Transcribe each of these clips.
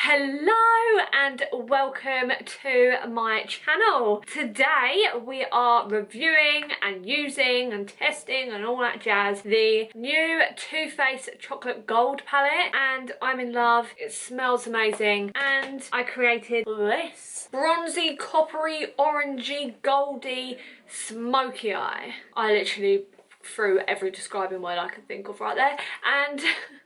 Hello and welcome to my channel. Today we are reviewing and using and testing and all that jazz the new Too Faced Chocolate Gold palette, and I'm in love. It smells amazing, and I created this bronzy, coppery, orangey, goldy, smoky eye. I literally through every describing word I could think of right there, and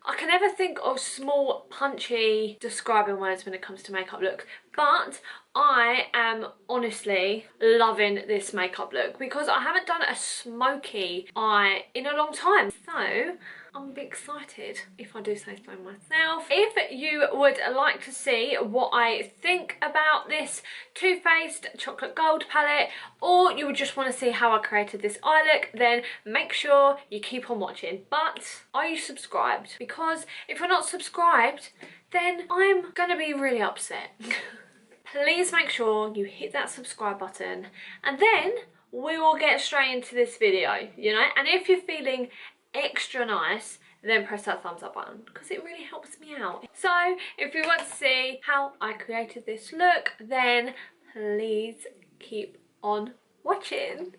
I can never think of small punchy describing words when it comes to makeup looks, but I am honestly loving this makeup look because I haven't done a smoky eye in a long time, so I'm a bit excited, if I do say so myself. If you would like to see what I think about this Too Faced Chocolate Gold palette, or you would just want to see how I created this eye look, then make sure you keep on watching. But are you subscribed? Because if you're not subscribed, then I'm gonna be really upset. Please make sure you hit that subscribe button, and then we will get straight into this video, you know? And if you're feeling extra nice, then press that thumbs up button because it really helps me out. So if you want to see how I created this look, then please keep on watching.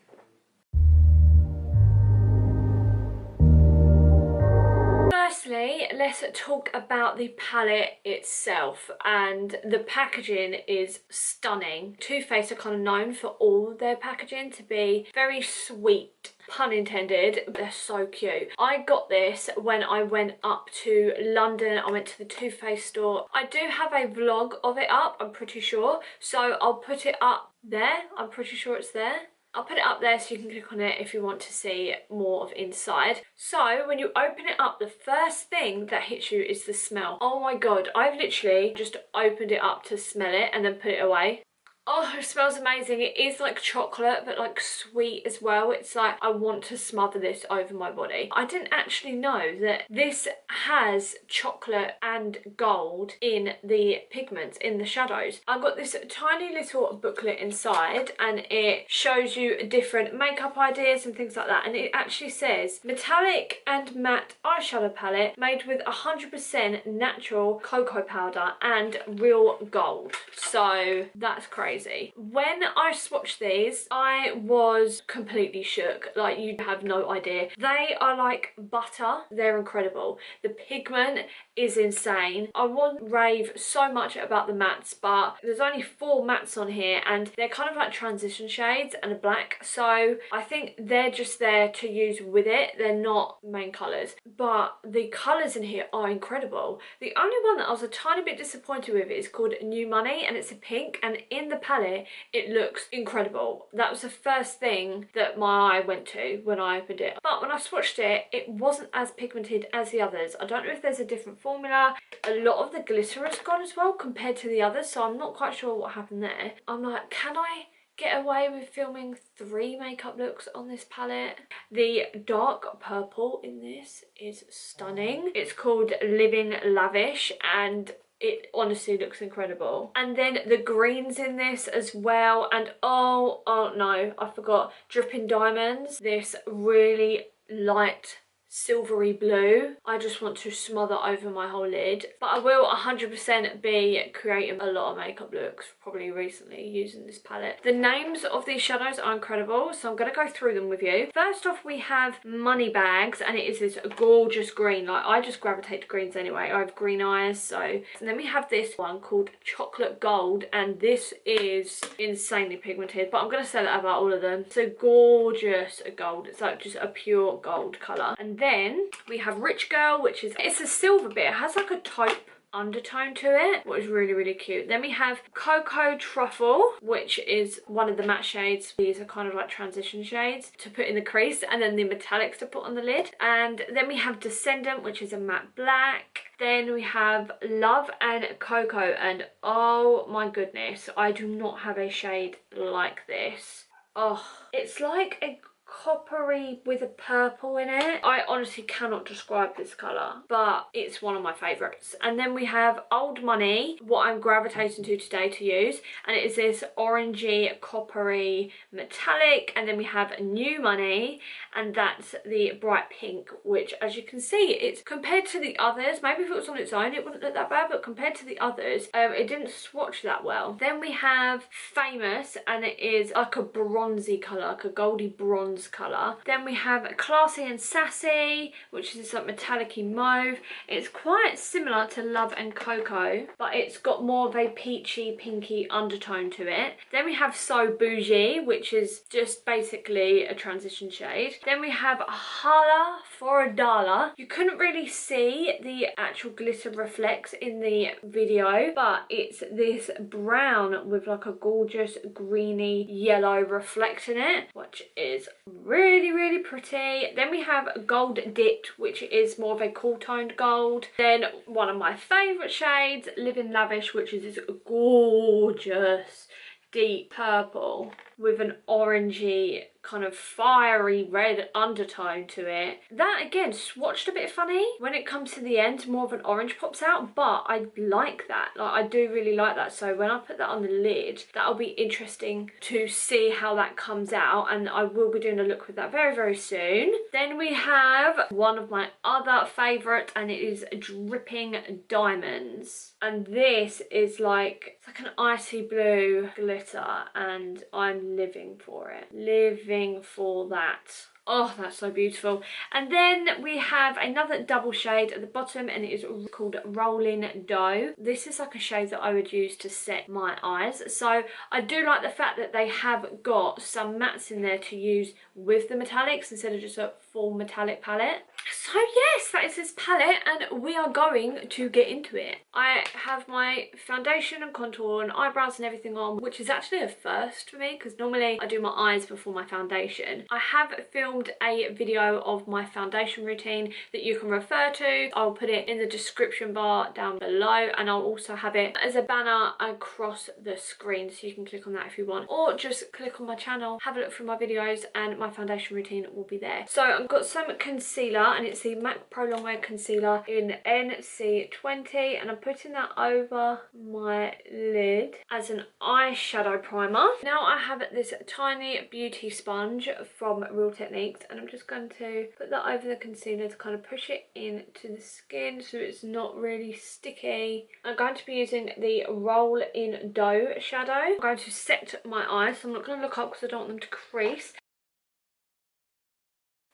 Firstly, let's talk about the palette itself, and the packaging is stunning. Too Faced are kind of known for all their packaging to be very sweet, pun intended. They're so cute. I got this when I went up to London. I went to the Too Faced store. I do have a vlog of it up, I'm pretty sure, so I'll put it up there. I'm pretty sure it's there. I'll put it up there so you can click on it if you want to see more of inside. So when you open it up, the first thing that hits you is the smell. Oh my god, I've literally just opened it up to smell it and then put it away. Oh, it smells amazing. It is like chocolate, but like sweet as well. It's like I want to smother this over my body. I didn't actually know that this has chocolate and gold in the pigments, in the shadows. I've got this tiny little booklet inside, and it shows you different makeup ideas and things like that. And it actually says metallic and matte eyeshadow palette made with 100% natural cocoa powder and real gold. So that's crazy. When I swatched these, I was completely shook. Like, you have no idea. They are like butter. They're incredible. The pigment is insane. I want to rave so much about the mattes, but there's only 4 mattes on here, and they're kind of like transition shades and a black, so I think they're just there to use with it. They're not main colours, but the colours in here are incredible. The only one that I was a tiny bit disappointed with is called New Money, and it's a pink, and in the palette it looks incredible. That was the first thing that my eye went to when I opened it, but when I swatched it, it wasn't as pigmented as the others. I don't know if there's a different formula. A lot of the glitter has gone as well compared to the others, so I'm not quite sure what happened there. I'm like, can I get away with filming 3 makeup looks on this palette? The dark purple in this is stunning. It's called Living Lavish, and it honestly looks incredible. And then the greens in this as well, and oh no, I forgot, Dripping Diamonds. This really light silvery blue. I just want to smother over my whole lid, but I will 100% be creating a lot of makeup looks probably recently using this palette. The names of these shadows are incredible, so I'm going to go through them with you. First off, we have Money Bags, and it is this gorgeous green. Like, I just gravitate to greens anyway. I have green eyes, so. And then we have this one called Chocolate Gold, and this is insanely pigmented, but I'm going to say that about all of them. So gorgeous gold. It's like just a pure gold colour. And then we have Rich Girl, which is, it's a silver bit. It has like a taupe undertone to it, which is really, really cute. Then we have Cocoa Truffle, which is one of the matte shades. These are kind of like transition shades to put in the crease, and then the metallics to put on the lid. And then we have Descendant, which is a matte black. Then we have Love and Cocoa, and oh my goodness, I do not have a shade like this. Oh, it's like a coppery with a purple in it. I honestly cannot describe this colour, but it's one of my favourites. And then we have Old Money, what I'm gravitating to today to use, and it is this orangey coppery metallic. And then we have New Money, and that's the bright pink, which as you can see, it's compared to the others, maybe if it was on its own it wouldn't look that bad, but compared to the others it didn't swatch that well. Then we have Famous, and it is like a bronzy colour, like a goldy bronze colour. Then we have Classy and Sassy, which is like metallic-y mauve. It's quite similar to Love and Cocoa, but it's got more of a peachy pinky undertone to it. Then we have So Bougie, which is just basically a transition shade. Then we have Holla for a Dollar. You couldn't really see the actual glitter reflex in the video, but it's this brown with like a gorgeous greeny yellow reflect in it, which is really pretty. Then we have Gold Dipped, which is more of a cool toned gold. Then one of my favourite shades, Living Lavish, which is this gorgeous deep purple with an orangey kind of fiery red undertone to it. That again swatched a bit funny when it comes to the end, more of an orange pops out, but I like that. Like, I do really like that. So when I put that on the lid, that'll be interesting to see how that comes out, and I will be doing a look with that very soon. Then we have one of my other favourite, and it is Dripping Diamonds, and this is like, it's like an icy blue glitter, and I'm living for it, living for that. Oh, that's so beautiful. And then we have another double shade at the bottom, and it is called Rolling Dough. This is like a shade that I would use to set my eyes. So I do like the fact that they have got some mattes in there to use with the metallics instead of just a full metallic palette. So yes, that is this palette, and we are going to get into it. I have my foundation and contour and eyebrows and everything on, which is actually a first for me because normally I do my eyes before my foundation. I have filmed a video of my foundation routine that you can refer to. I'll put it in the description bar down below, and I'll also have it as a banner across the screen, so you can click on that if you want, or just click on my channel, have a look through my videos, and my foundation routine will be there. So I've got some concealer, and it's the MAC Pro Longwear Concealer in NC20, and I'm putting that over my lid as an eyeshadow primer. Now I have this tiny beauty sponge from Real Techniques, and I'm just going to put that over the concealer to kind of push it into the skin so it's not really sticky. I'm going to be using the Roll in Dough shadow. I'm going to set my eyes, so I'm not going to look up because I don't want them to crease.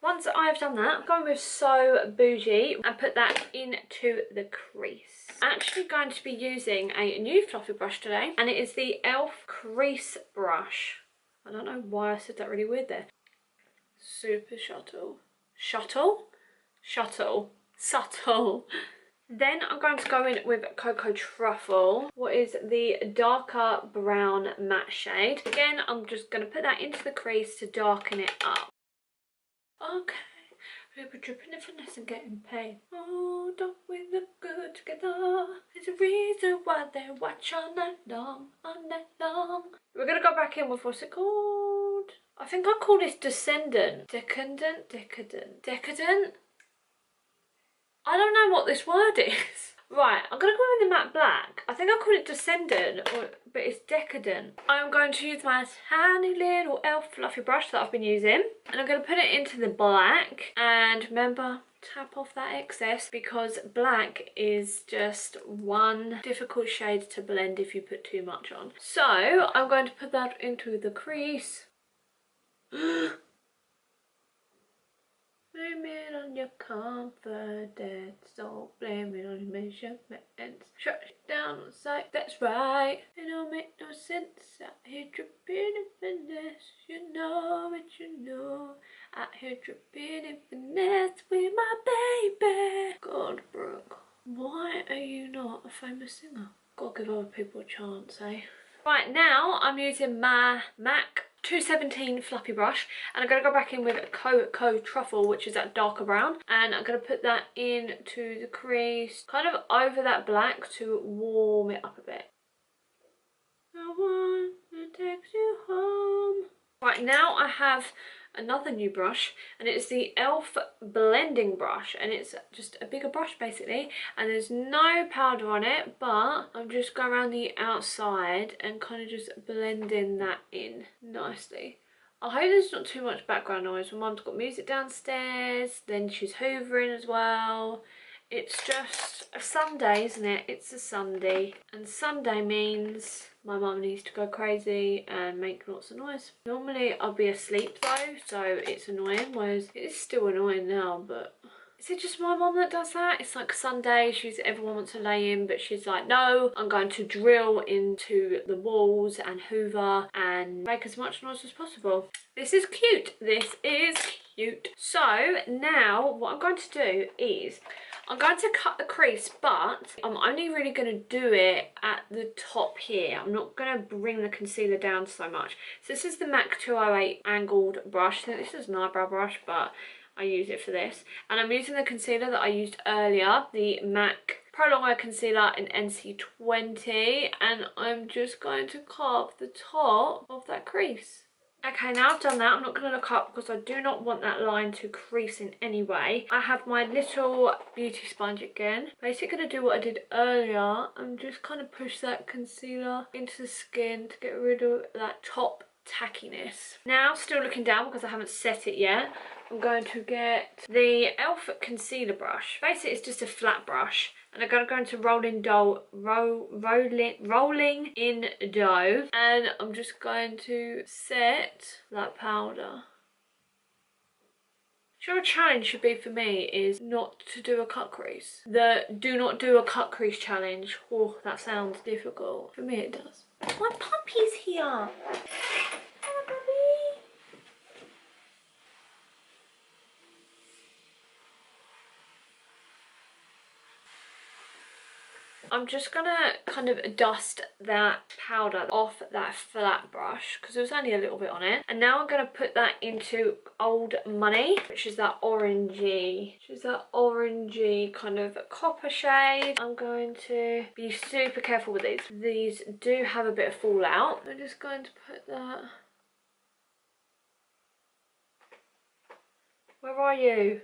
Once I've done that, I'm going with So Bougie and put that into the crease. I'm actually going to be using a new fluffy brush today, and it is the e.l.f. crease brush. I don't know why I said that really weird there. Super subtle. Then I'm going to go in with Cocoa Truffle, what is the darker brown matte shade. Again, I'm just going to put that into the crease to darken it up. Okay, we'll be dripping in finesse and getting paid. Oh, don't we look good together? There's a reason why they watch all night long, We're going to go back in with, what's it called? I think I call this Descendant. Decadent? I don't know what this word is. Right, I'm going to go in the matte black. I think I call it Descendant, but it's Decadent. I'm going to use my tiny little e.l.f. fluffy brush that I've been using, and I'm going to put it into the black. And remember, tap off that excess, because black is just one difficult shade to blend if you put too much on. So I'm going to put that into the crease. Blame it on your confidence, don't blame it on your measurements. Shut it down on sight, that's right. It don't make no sense out here dripping in finesse. You know it, you know. Out here dripping in finesse with my baby. God, Brooke, why are you not a famous singer? Gotta give other people a chance, eh? Right, now I'm using my MAC 217 fluffy brush, and I'm going to go back in with Cocoa Truffle, which is that darker brown, and I'm going to put that into the crease, kind of over that black to warm it up a bit. I want to take you home. Right, now I have another new brush, and it's the Elf blending brush, and it's just a bigger brush basically, and there's no powder on it, but I'm just going around the outside and kind of just blending that in nicely. I hope there's not too much background noise. My mum's got music downstairs, then she's hoovering as well. It's just a Sunday, isn't it? It's a Sunday. And Sunday means my mum needs to go crazy and make lots of noise. Normally I'll be asleep though, so it's annoying, whereas it is still annoying now, but... Is it just my mum that does that? It's like Sunday, everyone wants to lay in, but she's like, no, I'm going to drill into the walls and hoover and make as much noise as possible. This is cute. This is cute. So now what I'm going to do is I'm going to cut the crease, but I'm only really going to do it at the top here. I'm not going to bring the concealer down so much. So this is the MAC 208 angled brush. So this is an eyebrow brush, but I use it for this. And I'm using the concealer that I used earlier, the MAC Pro Long Wear Concealer in NC20. And I'm just going to carve the top of that crease. Okay, now I've done that, I'm not going to look up because I do not want that line to crease in any way. I have my little beauty sponge again. Basically going to do what I did earlier and just kind of push that concealer into the skin to get rid of that top tackiness. Now, still looking down because I haven't set it yet, I'm going to get the Elf concealer brush. Basically, it's just a flat brush. And I'm going to go into rolling in dough. And I'm just going to set that powder. Sure, a challenge should be for me is not to do a cut crease. The do not do a cut crease challenge. Oh, that sounds difficult. For me it does. My puppy's here. I'm just gonna kind of dust that powder off that flat brush because there was only a little bit on it. And now I'm gonna put that into Old Money, which is that orangey kind of copper shade. I'm going to be super careful with these. These do have a bit of fallout. I'm just going to put that. Where are you?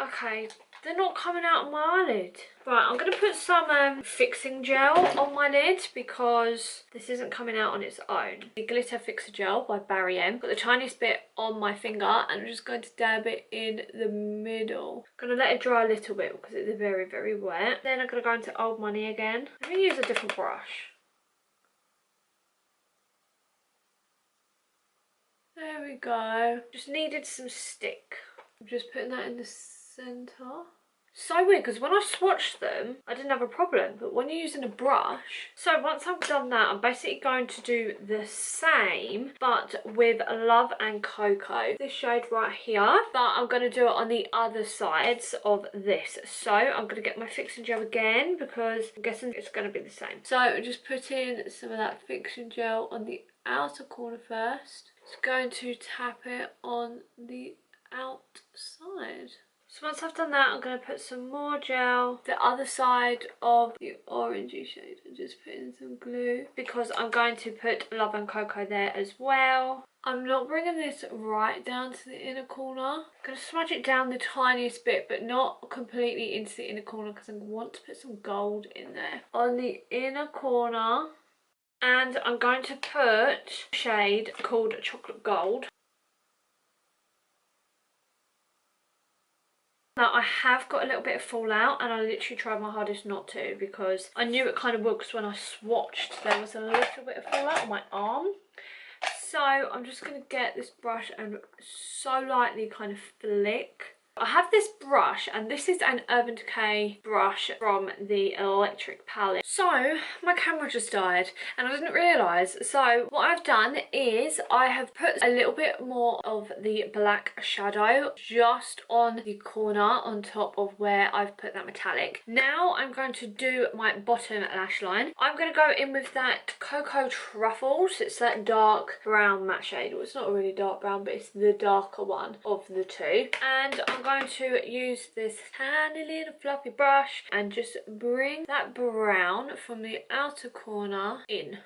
Okay, they're not coming out of my eyelid. Right, I'm going to put some fixing gel on my lid because this isn't coming out on its own. The Glitter Fixer Gel by Marianne. Got the tiniest bit on my finger and I'm just going to dab it in the middle. I'm going to let it dry a little bit because it's very, very wet. Then I'm going to go into Old Money again. Let me use a different brush. There we go. Just needed some stick. I'm just putting that in the centre. So weird because when I swatched them I didn't have a problem, but when you're using a brush. So once I've done that I'm basically going to do the same but with Love and Cocoa, this shade right here, but I'm going to do it on the other sides of this. So I'm going to get my fixing gel again because I'm guessing it's going to be the same. So just put in some of that fixing gel on the outer corner first. Just going to tap it on the outside. So once I've done that, I'm going to put some more gel the other side of the orangey shade and just put in some glue because I'm going to put Love and Cocoa there as well. I'm not bringing this right down to the inner corner. I'm going to smudge it down the tiniest bit but not completely into the inner corner because I want to put some gold in there. On the inner corner, and I'm going to put a shade called Chocolate Gold. Now I have got a little bit of fallout and I literally tried my hardest not to because I knew it kind of would because when I swatched there was a little bit of fallout on my arm. So I'm just going to get this brush and so lightly kind of flick. I have this brush and this is an Urban Decay brush from the electric palette. So my camera just died and I didn't realise. So what I've done is I have put a little bit more of the black shadow just on the corner on top of where I've put that metallic. Now I'm going to do my bottom lash line. I'm going to go in with that Cocoa Truffles. It's that dark brown matte shade. Well, it's not really dark brown but it's the darker one of the two. And I'm going to use this tiny little fluffy brush and just bring that brown from the outer corner in.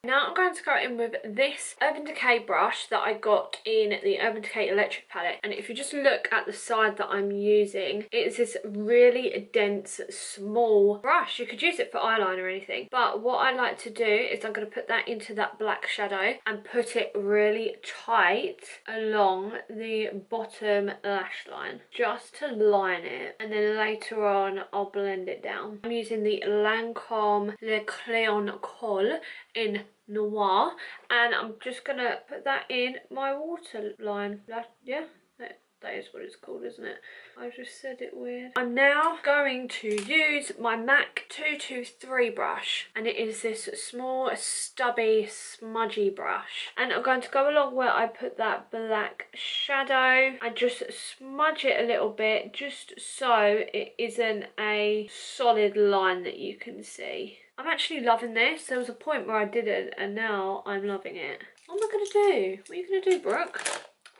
Now I'm going to go in with this Urban Decay brush that I got in the Urban Decay Electric palette. And if you just look at the side that I'm using, it's this really dense, small brush. You could use it for eyeliner or anything. But what I like to do is I'm going to put that into that black shadow and put it really tight along the bottom lash line. Just to line it. And then later on, I'll blend it down. I'm using the Lancome Le Crayon Colle in Noir, and I'm just gonna put that in my waterline. Yeah, that is what it's called, isn't it? I just said it weird. I'm now going to use my MAC 223 brush, and it is this small, stubby, smudgy brush. And I'm going to go along where I put that black shadow and just smudge it a little bit, just so it isn't a solid line that you can see. I'm actually loving this. There was a point where I didn't, and now I'm loving it. What am I gonna do? What are you gonna do, Brooke?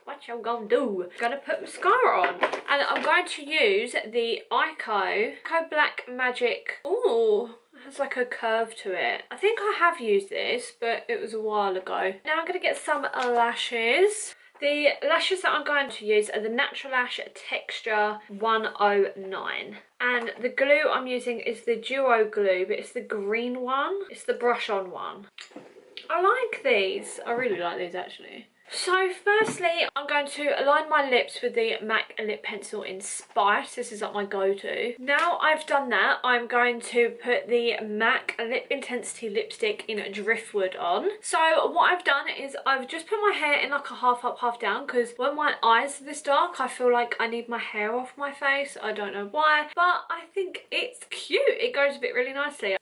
What you gonna do? I'm gonna put mascara on, and I'm going to use the Eyeshadow Black Magic. Ooh, it has like a curve to it. I think I have used this, but it was a while ago. Now I'm gonna get some lashes. The lashes that I'm going to use are the Natural Lash Texture 109. And the glue I'm using is the Duo glue, but it's the green one. It's the brush-on one. I like these. I really like these, actually. So firstly, I'm going to align my lips with the MAC lip pencil in Spice. This is like my go-to. Now I've done that, I'm going to put the MAC Lip Intensity lipstick in Driftwood on. So what I've done is I've just put my hair in like a half up, half down, because when my eyes are this dark, I feel like I need my hair off my face. I don't know why, but I think it's cute. It goes with it really nicely.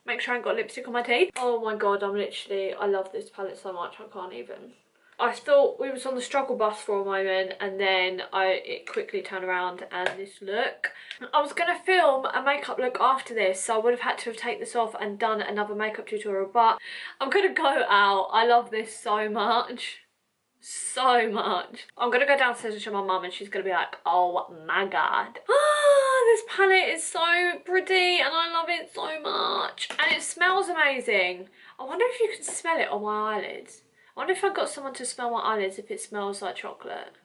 Make sure I ain't got lipstick on my teeth. Oh my god, I love this palette so much, I can't even. I thought we was on the struggle bus for a moment, and then it quickly turned around and this look. I was going to film a makeup look after this, so I would have had to have taken this off and done another makeup tutorial, but I'm going to go out. I love this so much. So much. I'm going to go downstairs and show my mum, and she's going to be like, oh my god. This palette is so pretty and I love it so much. And it smells amazing. I wonder if you can smell it on my eyelids. I wonder if I got someone to smell my eyelids if it smells like chocolate.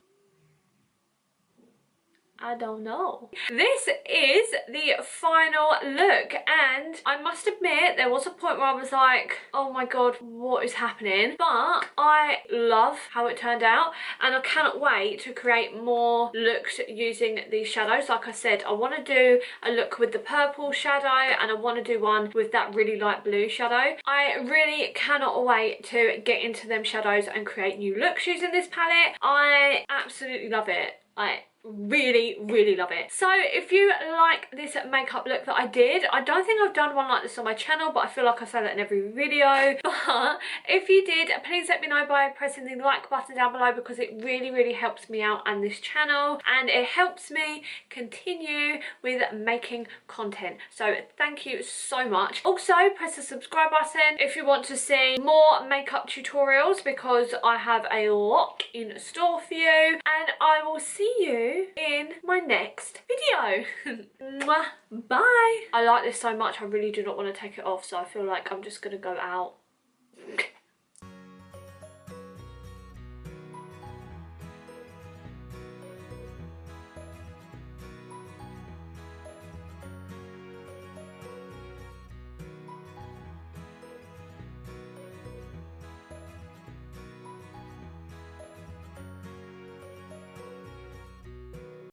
I don't know. This is the final look, and I must admit there was a point where I was like, oh my god, what is happening? But I love how it turned out, and I cannot wait to create more looks using these shadows. Like I said, I want to do a look with the purple shadow, and I want to do one with that really light blue shadow. I really cannot wait to get into them shadows and create new looks using this palette. I absolutely love it. I really love it. So if you like this makeup look that I did, I don't think I've done one like this on my channel, but I feel like I say that in every video. But if you did, please let me know by pressing the like button down below, because it really helps me out and this channel, and it helps me continue with making content. So thank you so much. Also press the subscribe button if you want to see more makeup tutorials, because I have a lot in store for you, and I will see you in my next video. Mwah, bye. I like this so much, I really do not want to take it off, so I feel like I'm just gonna go out